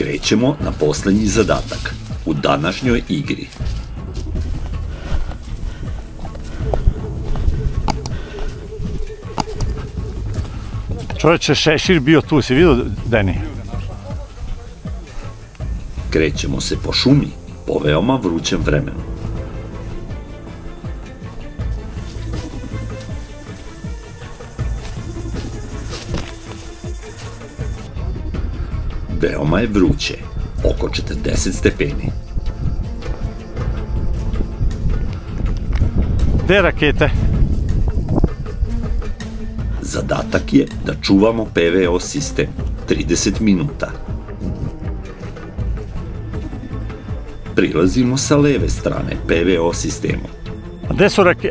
Krećemo na poslednji zadatak u današnjoj igri. Čovječe, šešir bio tu, si vidio, Deni? Krećemo se po šumi, po veoma vrućem vremenu. Veoma je vruće, oko 40 stepeni. Gde rakete? Zadatak je da čuvamo PVO sistem 30 minuta. Prilazimo sa leve strane PVO sistemu. A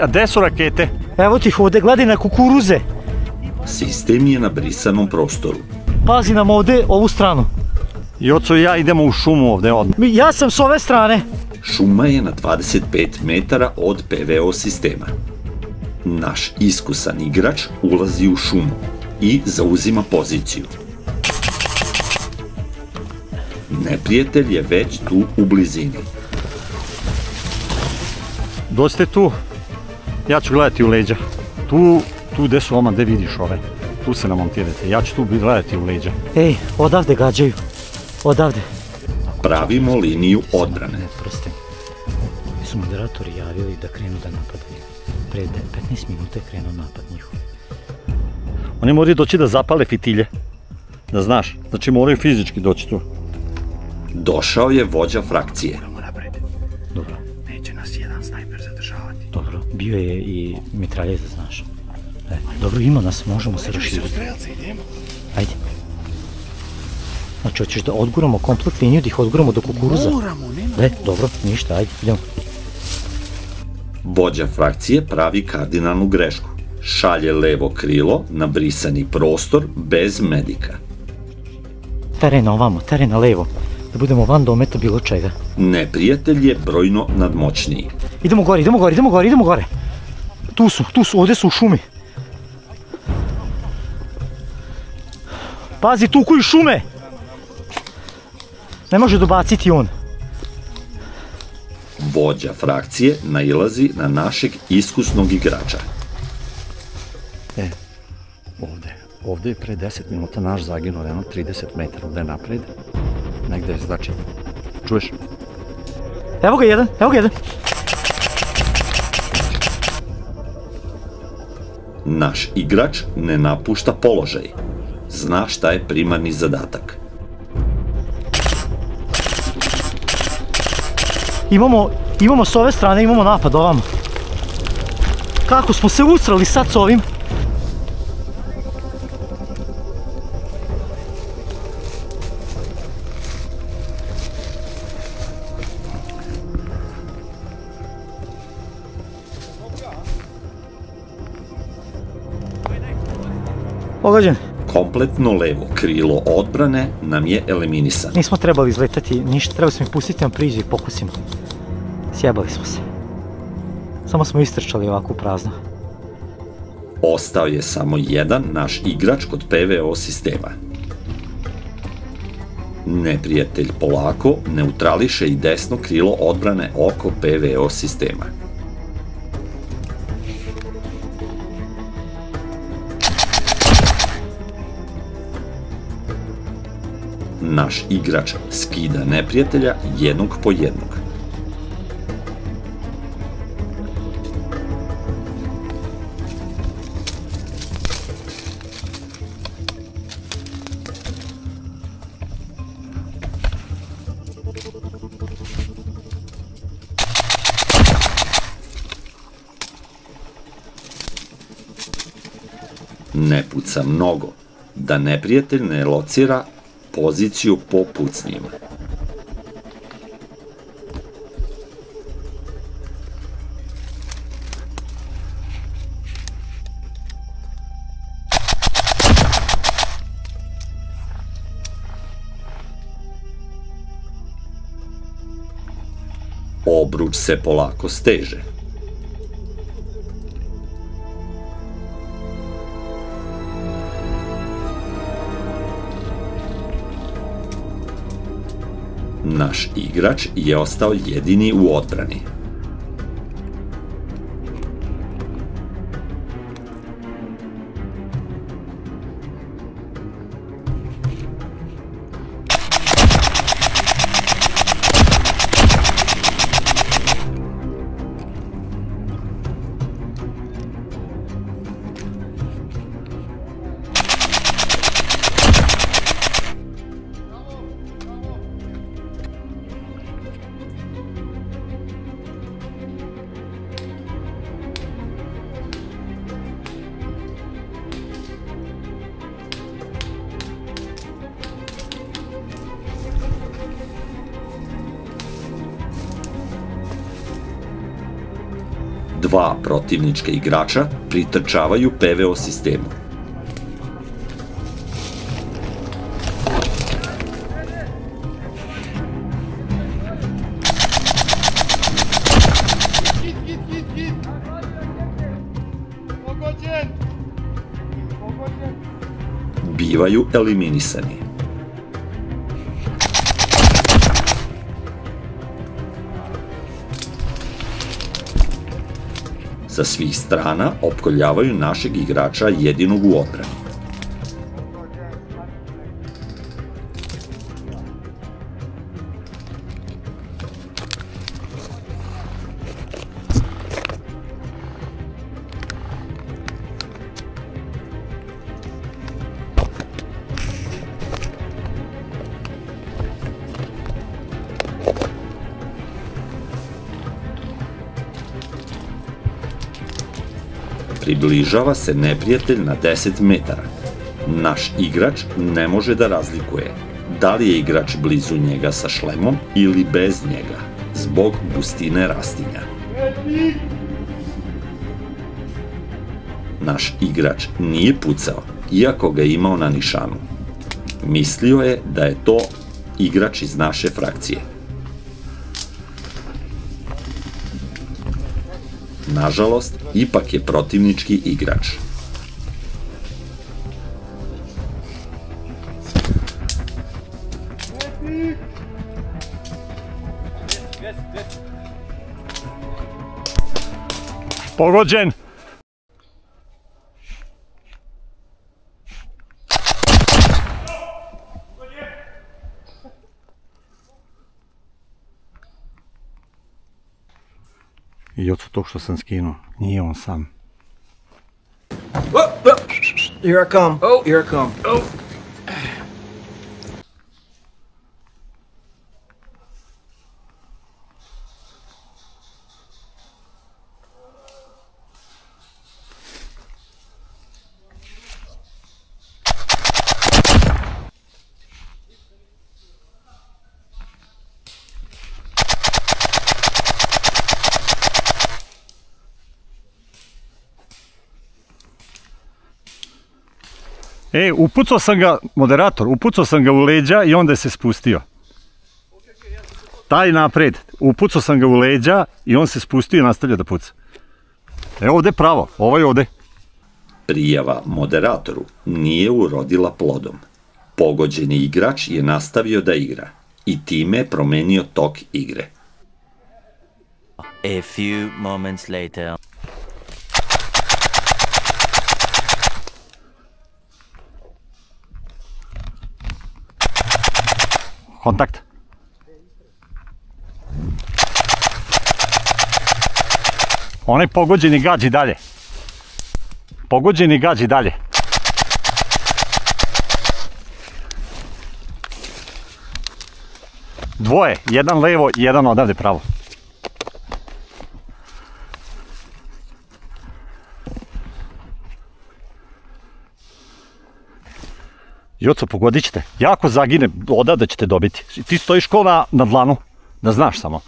gde su rakete? Evo ti ih ovde, gledaj na kukuruze. Sistem je na brisanom prostoru. Pazi nam ovde ovu stranu. I oco i ja idemo u šumu ovde odmah. Ja sam s ove strane. Šuma je na 25 metara od PVO sistema. Naš iskusan igrač ulazi u šumu i zauzima poziciju. Neprijatelj je već tu u blizini. Dođite tu, ja ću gledati u leđa. Tu gde su oma, gde vidiš ove. Tu se namontirate, ja ću tu gledati u leđa. Ej, odavde gađaju. Odavde. Pravimo liniju odbrane. Proste. Mi su moderatori javili da krenu da napadaju. Pre 15 minuta je krenuo napad njihov. Oni moraju doći da zapale fitilje. Da znaš, znači moraju fizički doći tu. Došao je vođa frakcije. Dobro. Neće nas jedan snajper zadržavati. Dobro, bio je i mitraljez, da znaš. Dobro, ima nas, možemo se raširiti. Ajde. Znači, hoćeš da odguramo komplet liniju, da ih odguramo do kukuruza? Moramo, nema. Dobro, ništa, ajde, idemo. Vođa frakcije pravi kardinalnu grešku. Šalje levo krilo na brisani prostor bez medika. Teren na ovamo, teren na levo. Da budemo van dometa bilo čega. Neprijatelj je brojno nadmoćniji. Idemo gore, idemo gore, idemo gore, idemo gore. Tu su, ovde su u šumi. Pazi, tu koji šume! Ne može dobaciti on. Vođa frakcije nailazi na našeg iskusnog igrača. Ovde je pre 10 minuta naš zaginuo, jedno 30 metara ovde napred. Negde je, znači, čuješ? Evo ga jedan, evo ga jedan. Naš igrač ne napušta položaj. Zna šta je primarni zadatak. Imamo s ove strane, imamo napad ovamo. Kako smo se usrali sad s ovim? Pogađen. Kompletno levo krilo odbrane nam je eliminisano. Nismo trebali izletati ništa, trebali smo ih pustiti na priđu i pokusimo. Sjebali smo se. Samo smo istrčali ovako u prazno. Ostao je samo jedan naš igrač kod PVO sistema. Neprijatelj polako neutrališe i desno krilo odbrane oko PVO sistema. Naš igrač skida neprijatelja jednog po jednog. Ne puca mnogo, da neprijatelj ne locira poziciju po pucnjima. Obruč se polako steže. Naš igrač je ostao jedini u odbrani. Dva protivnička igrača pritrčavaju PVO sistemu. Bivaju eliminisani. Sa svih strana opkoljavaju našeg igrača jedinog u odbrani. Približava se neprijatelj na 10 metara. Naš igrač ne može da razlikuje da li je igrač blizu njega sa šlemom ili bez njega, zbog gustine rastinja. Naš igrač nije pucao, iako ga je imao na nišanu. Mislio je da je to igrač iz naše frakcije. Nažalost, ipak je protivnički igrač. Pogođen! I od tog što sam skinuo, nije on sam. Here I come. Oh, here I come. Oh. Upucao sam ga, moderator, upucao sam ga u leđa i onda je se spustio. Taj napred, upucao sam ga u leđa i on se spustio i nastavlja da puca. Evo ovde pravo, ovaj ovde. Prijava moderatoru nije urodila plodom. Pogođeni igrač je nastavio da igra i time promenio tok igre. A few moments later. Kontakt. Onaj pogođeni gađi dalje. Pogođeni gađi dalje. Dvoje, jedan levo, jedan odavde pravo. Joco, pogodit ćete. Jako zagine, odavde ćete dobiti. Ti stojiš ko na dlanu, da znaš samo.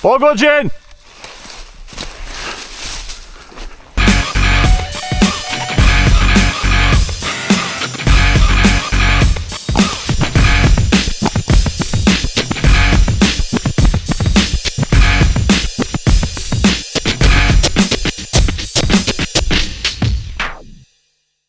Pogođen!